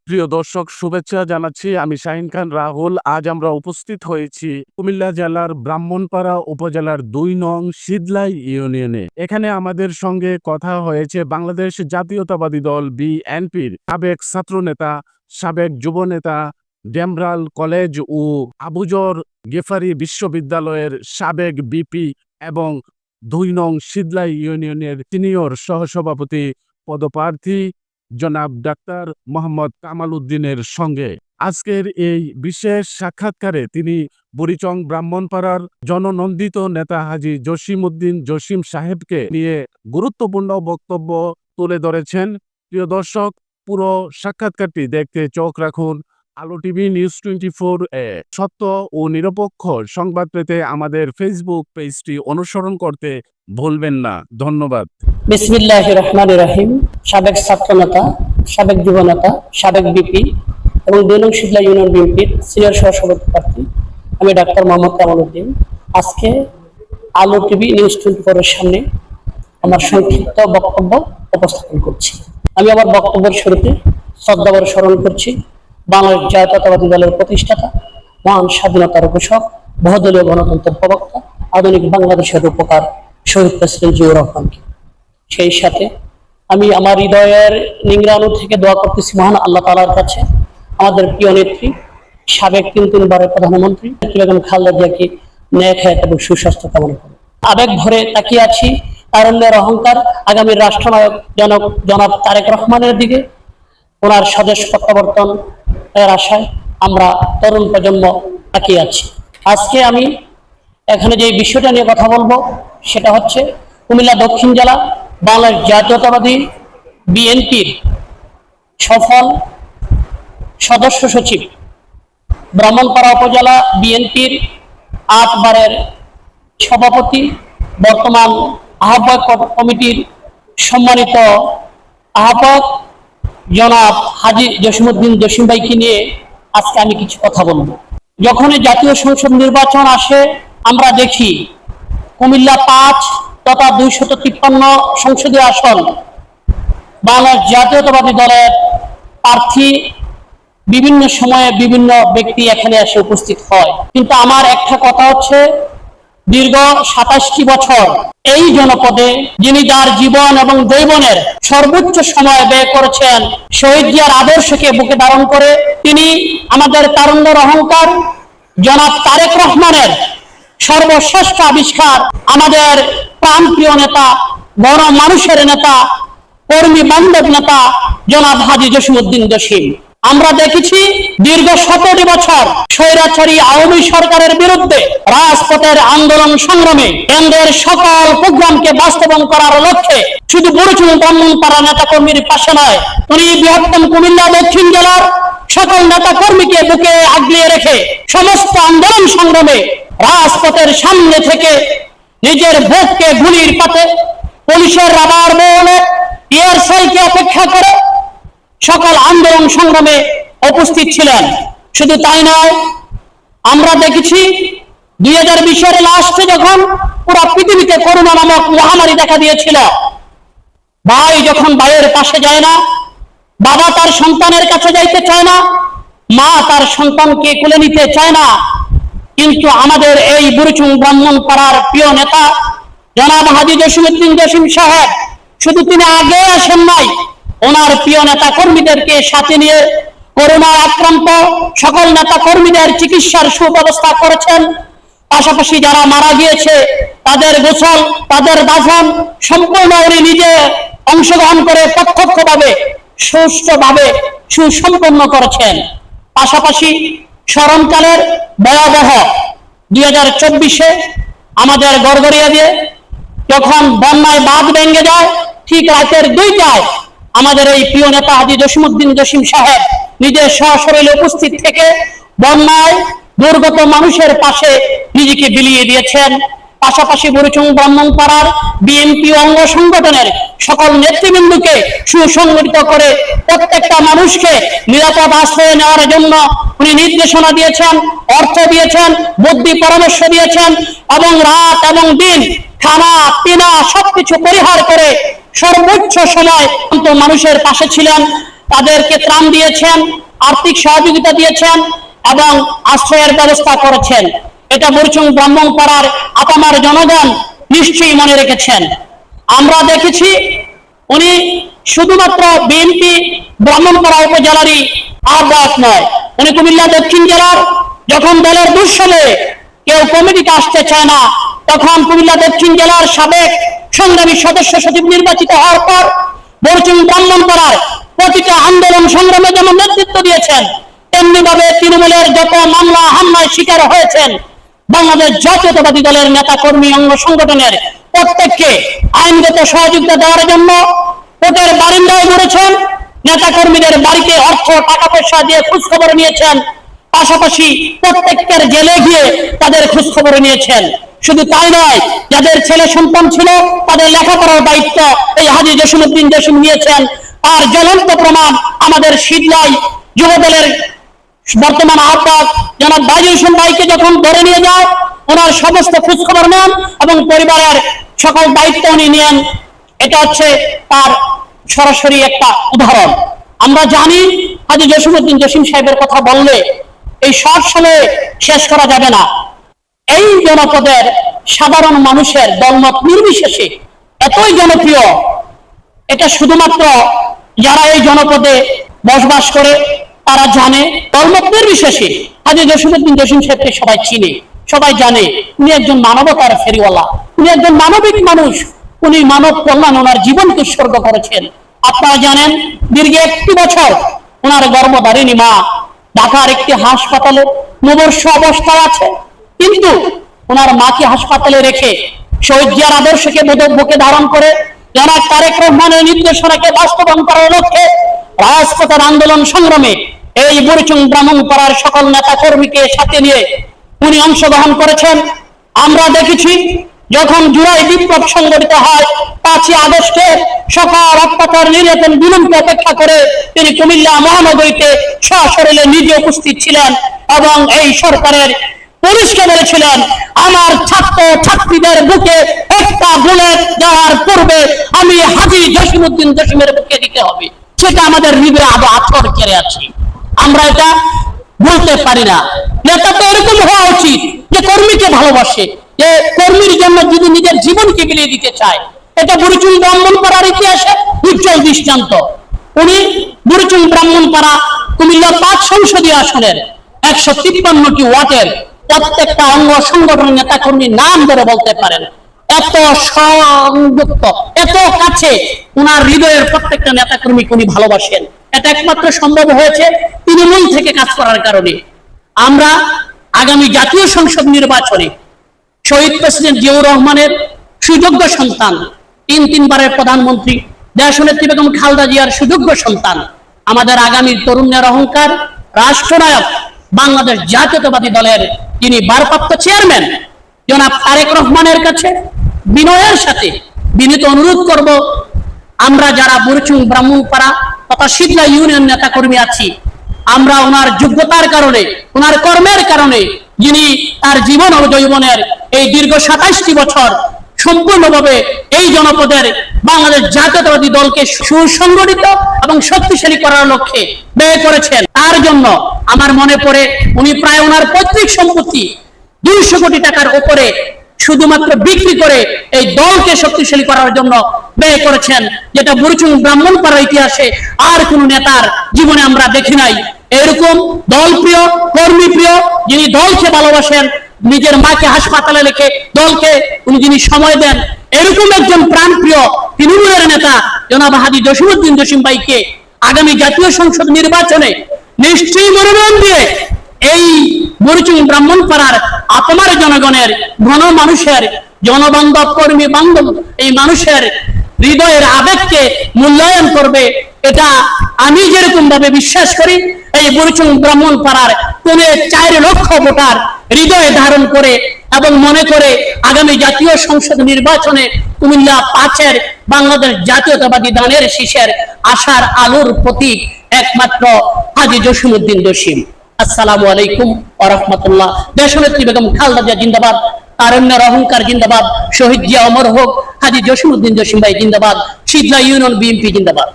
প্রিয় দর্শক, শুভেচ্ছা জানাচ্ছি। আমি শাহিন খান রাহুল। আজ আমরা উপস্থিত হয়েছি কুমিল্লা জেলার ব্রাহ্মণপাড়া উপজেলার ২ নং শীদলাই ইউনিয়নে। এখানে আমাদের সঙ্গে কথা হয়েছে বাংলাদেশ জাতীয়তাবাদী দল বিএনপির সাবেক ছাত্রনেতা, সাবেক যুবনেতা, ডেমরাল কলেজ ও আবুজর গেফারি বিশ্ববিদ্যালয়ের সাবেক বিপি এবং ২ নং শীদলাই ইউনিয়নের সিনিয়র সহসভাপতি পদপ্রার্থী জনাব ডাক্তার মোহাম্মদ কামাল উদ্দিনের সঙ্গে। আজকের এই বিশেষ সাক্ষাৎকারে তিনি বুড়িচং ব্রাহ্মণপাড়ার জননন্দিত নেতা হাজী জসিম উদ্দিন জসিম সাহেবকে নিয়ে গুরুত্বপূর্ণ বক্তব্য তুলে ধরেছেন। প্রিয় দর্শক, পুরো সাক্ষাৎকারটি দেখতে চোখ রাখুন আলো টিভি নিউজ 24 এ। সত্য ও নিরপেক্ষ সংবাদ পেতে আমাদের ফেসবুক পেজটি অনুসরণ করতে ভুলবেন না। ধন্যবাদ। বিসমিল্লাহির রহমানির রহিম। সাবেক ছাত্রনেতা, সাবেক যুবনেতা, সাবেক বিপি এবং ২ নং শীদলাই ইউনিয়ন বিএনপির সিনিয়র সহসভাপতি প্রার্থী আমি ডাক্তার মোহাম্মদ কামাল উদ্দিন আজকে আলো টিভি নিউজ 24 এর সামনে আমার সংক্ষিপ্ত বক্তব্য উপস্থাপন করছি। আমি আমার বক্তব্যের শুরুতে শ্রদ্ধাভরে স্মরণ করছি বাংলাদেশ জাতীয়তাবাদী দলের প্রতিষ্ঠাতা, মহান স্বাধীনতার ঘোষক, বহুদলীয় গণতন্ত্রের প্রবক্তা, আধুনিক বাংলাদেশের রূপকার শহীদ প্রেসিডেন্ট জিয়াউর রহমানকে। সেই সাথে আমি আমার হৃদয়ের নিংড়ানো থেকে দোয়া করতেছি মহান আল্লাহ তাআলার কাছে আমাদের প্রিয় নেত্রী, সাবেক ৩বারের প্রধানমন্ত্রী বেগম খালেদা জিয়াকে ন্যায় হায়াত এবং সুস্বাস্থ্য কামনা করি। আবেগ ভরে তাকিয়ে আছি তারুণ্যের অহংকার আগামী রাষ্ট্রনায়ক জনাব তারেক রহমানের দিকে। ওনার স্বদেশ প্রত্যাবর্তন এর আশায় আমরা তরুণ প্রজন্ম তাকিয়ে আছি। আজকে আমি এখানে যে বিষয়টা নিয়ে কথা বলবো সেটা হচ্ছে কুমিল্লা দক্ষিণ জেলা বাংলাদেশ জাতীয়তাবাদী বিএনপির সফল সদস্য সচিব, ব্রাহ্মণপাড়া উপজেলা বিএনপির ৮ বারের সভাপতি, বর্তমান আহ্বায়ক কমিটির সম্মানিত আহ্বায়ক জনাব হাজী জসিম উদ্দিন জসিম ভাইকে নিয়ে আজকে আমি কিছু কথা বলবো। যখনই জাতীয় সংসদ নির্বাচন আসে আমরা দেখি কুমিল্লা ৫ তথা ২৫৩ সংসদীয় আসন বাংলাদেশ জাতীয়তাবাদী দলের প্রার্থী বিভিন্ন সময়ে বিভিন্ন ব্যক্তি এখানে এসে উপস্থিত হয়। কিন্তু আমার একটা কথা হচ্ছে, দীর্ঘ ২৭টি বছর এই জনপদে যিনি তার জীবন এবং যৌবনের সর্বোচ্চ সময় ব্যয় করেছেন শহীদ জিয়ার আদর্শকে বুকে ধারণ করে, তিনি আমাদের তারুণ্যের অহংকার জনাব তারেক রহমানের সর্বশ্রেষ্ঠ আবিষ্কার, আমাদের প্রাণপ্রিয় নেতা, বড় মানুষের নেতা, কর্মী বান্ধব নেতা জনাব হাজী জসিম উদ্দিন জসিম। আমরা দেখেছি দীর্ঘ ১৭ বছর স্বৈরাচারী আওয়ামী সরকারের বিরুদ্ধে রাজপথের আন্দোলন সংগ্রামে কেন্দ্রের সকল প্রোগ্রামকে বাস্তবায়ন করার লক্ষ্যে শুধু বুড়িচং ব্রাহ্মণপাড়া নেতা কর্মীর পাশে নয়, উনি বৃহত্তম কুমিল্লা দক্ষিণ জেলার সকল নেতা কর্মীকে বুকে আগলিয়ে রেখে সমস্ত আন্দোলন সংগ্রামে রাজপথের সামনে থেকে নিজের ভোটকে গুলির পাতে পুলিশের রাবার বলে এয়ার সেলকে অপেক্ষা করে সকল আন্দোলন সংগ্রামে উপস্থিত ছিলেন। শুধু তাই নয়, আমরা দেখেছি ২০২০-এর লাস্টে যখন পুরো পৃথিবীতে করোনা নামক মহামারী দেখা দিয়েছিল, ভাই যখন ভাইয়ের পাশে যায় না, বাবা তার সন্তানের কাছে যাইতে চায় না, মা তার সন্তানকে কোলে নিতে চায় না, কিন্তু আমাদের এই বুড়িচং ব্রাহ্মণপাড়ার প্রিয় নেতা জনাব হাজী জসিম উদ্দিন জসিম সাহেব শুধু তিনি আগে আসেন নাই, ওনার প্রিয় নেতা কর্মীদেরকে সাথে নিয়ে করোনা আক্রান্ত সকল নেতা কর্মীদের চিকিৎসার সুব্যবস্থা করেছেন। পাশাপাশি যারা মারা গিয়েছে তাদের গোসল, তাদের দাফন সম্পূর্ণ উনি নিজে অংশগ্রহণ করে প্রত্যক্ষভাবে সুষ্ঠুভাবে সুসম্পন্ন করেছেন। পাশাপাশি স্মরণকালের ভয়াবহ ২০২৪-এ আমাদের গড়গড়িয়া দিয়ে যখন বন্যায় বাঁধ ভেঙে যায়, ঠিক রাতের ২টায় আমাদের এই প্রিয় নেতা হাজী জসিম উদ্দিন জসিম সাহেব নিজের সশরীরে উপস্থিত থেকে বন্যায় দুর্গত মানুষের পাশে নিজেকে বিলিয়ে দিয়েছেন। পাশাপাশি বুড়িচং ব্রাহ্মণপাড়ার বিএনপি অঙ্গ সংগঠনের সকল নেতৃবৃন্দকে সুসংগঠিত করে প্রত্যেকটা মানুষকে নিরাপদ আশ্রয় নেওয়ার জন্য উনি নির্দেশনা দিয়েছেন, অর্থ দিয়েছেন, বুদ্ধি পরামর্শ দিয়েছেন এবং রাত এবং দিন খানা পিনা সবকিছু পরিহার করে সর্বোচ্চ সময় মানুষের পাশে ছিলেন। তাদেরকে ত্রাণ দিয়েছেন, আর্থিক সহযোগিতা দিয়েছেন এবং আশ্রয়ের ব্যবস্থা করেছেন। এটা বুড়িচং ব্রাহ্মণপাড়ার আপামার জনগণ নিশ্চয়ই মনে রেখেছেন। আমরা দেখেছি উনি শুধুমাত্র বিএনপি ব্রাহ্মণপাড়া উপজেলারই আহ্বায়ক নয়, উনি কুমিল্লা দক্ষিণ জেলার যখন দলের দুঃসময়ে কেউ কমিটিতে আসতে চায় না, তখন কুমিল্লা দক্ষিণ জেলার সাবেক সংগ্রামী সদস্য সচিব নির্বাচিত হওয়ার পর বুড়িচং ব্রাহ্মণপাড়ার প্রতিটা আন্দোলন সংগ্রামে যেমন নেতৃত্ব দিয়েছেন, তেমনি ভাবে তৃণমূলের যত মামলা হামলায় শিকার হয়েছেন বাংলাদেশ জাতীয়তাবাদী দলের নেতা কর্মী অঙ্গ সংগঠনের প্রত্যেককে আইনগত সহযোগিতা দেওয়ার জন্য কোর্টের বারিন্দায় ঘুরেছেন, নেতা কর্মীদের বাড়িতে অর্থ টাকা পয়সা দিয়ে খোঁজখবর নিয়েছেন, পাশাপাশি প্রত্যেকের জেলে গিয়ে তাদের খোঁজখবর নিয়েছেন। শুধু তাই নয়, যাদের ছেলে সন্তান ছিল তাদের লেখাপড়ার দায়িত্ব এই হাজী জসিমউদ্দিন জসিম নিয়েছেন। আর জ্বলন্ত প্রমাণ আমাদের শীতলাই যুবদলের বর্তমান আহ্বায়ক জনাব বাইজুল হোসেন ভাইকে যখন ধরে নিয়ে যায়, ওনার সমস্ত খোঁজখবর নেন এবং পরিবারের সকল দায়িত্ব উনি নেন। এটা হচ্ছে তার সরাসরি একটা উদাহরণ। আমরা জানি হাজী জসিমউদ্দিন জসিম সাহেবের কথা বললে এই শর্ট সময়ে শেষ করা যাবে না। এই জনপদের সাধারণ মানুষের দলমত নির্বিশেষে এতই জনপ্রিয়, এটা শুধুমাত্র যারা এই জনপদে বসবাস করে তারা জানে। দলমত নির্বিশেষে হাজী জসিমউদ্দিন জসিম সাহেবকে সবাই চিনে, সবাই জানে উনি একজন মানবতার ফেরিওয়ালা, উনি একজন মানবিক মানুষ, উনি মানব কল্যাণ ওনার জীবনকে উৎসর্গ করেছেন। আপনারা জানেন দীর্ঘ 1 বছর ওনার গর্ভধারিণী মা ঢাকার একটি হাসপাতালে মুমূর্ষু অবস্থায় আছে, কিন্তু ওনার মাকে হাসপাতালে রেখে শহীদ জিয়ার আদর্শকে বুকে ধারণ করে জনাব তারেক রহমানের নির্দেশনাকে বাস্তবায়ন করার লক্ষ্যে রাজপথের আন্দোলন সংগ্রামে এই বুড়িচং ব্রাহ্মণপাড়ার সকল নেতা কর্মীকে সাথে নিয়ে উনি অংশগ্রহণ করেছেন। আমরা দেখেছি যখন জুলাই বিপ্লব সংগঠিত হয় 5ই আগস্টে সকাল অত্যাচার নির্যাতন বিলম্ব অপেক্ষা করে তিনি কুমিল্লা মহানগরীতে সশরীরে নিজে উপস্থিত ছিলেন এবং এই সরকারের পুলিশকে বলেছিলেন, আমার ছাত্র ছাত্রীদের বুকে একটা বুলেট দেওয়ার পূর্বে আমি হাজী জসিমউদ্দিন জসিমের বুকে দিতে হবে। সেটা আমাদের হৃদয়ে আদৌ আছর কেড়ে আছে, আমরা এটা বলতে পারি না। নেতা তো এরকম হওয়া উচিত যে কর্মীকে ভালোবাসে, যে কর্মীর জন্য যদি নিজের জীবনকে বিলিয়ে দিতে চায়। এটা বুড়িচং ব্রাহ্মণপাড়ার ইতিহাসে উজ্জ্বল দৃষ্টান্ত। উনি বুড়িচং ব্রাহ্মণপাড়া কুমিল্লা 5 সংসদীয় আসনের 153টি ওয়ার্ডের প্রত্যেকটা অঙ্গ সংগঠনের নেতা কর্মীর নাম ধরে বলতে পারেন। এত সংযুক্ত, এত কাছে উনার হৃদয়ের প্রত্যেকটা নেতা কর্মীকে উনি ভালোবাসেন। এটা একমাত্র সম্ভব হয়েছে তৃণমূল থেকে কাজ করার কারণে। আমরা আগামী জাতীয় সংসদ নির্বাচনে শহীদ প্রেসিডেন্ট জিয়াউর রহমানের সুযোগ্য সন্তান, 3 বারের প্রধানমন্ত্রী দেশনেত্রী বেগম খালেদা জিয়ার সুযোগ্য সন্তান, আমাদের আগামী তরুণের অহংকার, রাষ্ট্রনায়ক, বাংলাদেশ জাতীয়তাবাদী দলের যিনি ভারপ্রাপ্ত চেয়ারম্যান জনাব তারেক রহমানের কাছে বিনয়ের সাথে বিনীত অনুরোধ করব, আমরা যারা বুড়িচং ব্রাহ্মণপাড়া তথা শীতলা ইউনিয়ন নেতা কর্মী আছি, আমরা ওনার যোগ্যতার কারণে, ওনার কর্মের কারণে, যিনি তার জীবন ও যৌবনের এই দীর্ঘ 27টি বছর সম্পূর্ণভাবে এই জনপদের বাংলাদেশ জাতীয়তাবাদী দলকে সুসংগঠিত এবং শক্তিশালী করার লক্ষ্যে ব্যয় করেছেন। তার জন্য আমার মনে পড়ে উনি প্রায় ওনার পৈতৃক সম্পত্তি 200 কোটি টাকার উপরে শুধুমাত্র বিক্রি করে এই দলকে শক্তিশালী করার জন্য ব্যয় করেছেন, যেটা বুড়িচং ব্রাহ্মণপাড়ার ইতিহাসে আর কোন নেতার জীবনে আমরা দেখি নাই। এরকম দলপ্রিয়, কর্মীপ্রিয়, যিনি দলকে ভালোবাসেন, নিজের মাকে হাসপাতালে রেখে দলকে উনি যিনি সময় দেন, এরকম একজন প্রাণপ্রিয় তৃণমূলের নেতা জনাব হাজী জসিমউদ্দিন জসিম ভাইকে আগামী জাতীয় সংসদ নির্বাচনে নিশ্চয়ই মনোনয়ন দিয়ে এই বুড়িচং ব্রাহ্মণপাড়ার আপনার জনগণের, ঘন মানুষের, জনবান্ধব কর্মী বান্ধব এই মানুষের হৃদয়ের আবেগকে মূল্যায়ন করবে। এটা আমি যেরকম ভাবে বিশ্বাস করি, এই বুড়িচং ব্রাহ্মণপাড়ার 4 লক্ষ ভোটার হৃদয়ে ধারণ করে এবং মনে করে আগামী জাতীয় সংসদ নির্বাচনে কুমিল্লা 5-এর বাংলাদেশ জাতীয়তাবাদী দলের শীষের আশার আলোর প্রতীক একমাত্র হাজী জসিমউদ্দিন জসিম। আসসালামু আলাইকুম ওয়া রাহমাতুল্লাহ। দেশনেত্রী বেগম খালেদা জিয়া জিন্দাবাদ, তারুণ্যের অহংকার জিন্দাবাদ, শহীদ জিয়া অমর হোক, হাজী জসিমউদ্দিন জসিম ভাই জিন্দাবাদ, শীতলা ইউনিয়ন বিএনপি জিন্দাবাদ।